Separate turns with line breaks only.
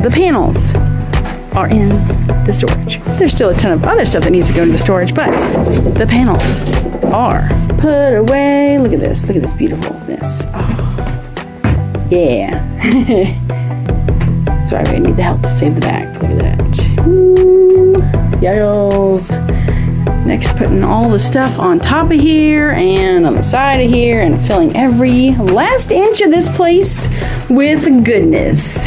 the panels are in the storage. There's still a ton of other stuff that needs to go into the storage, but the panels are put away. Look at this beautifulness. Oh, yeah. Sorry, I need the help to save the back. Look at that. Woo. Yells. Next, putting all the stuff on top of here and on the side of here and filling every last inch of this place with goodness.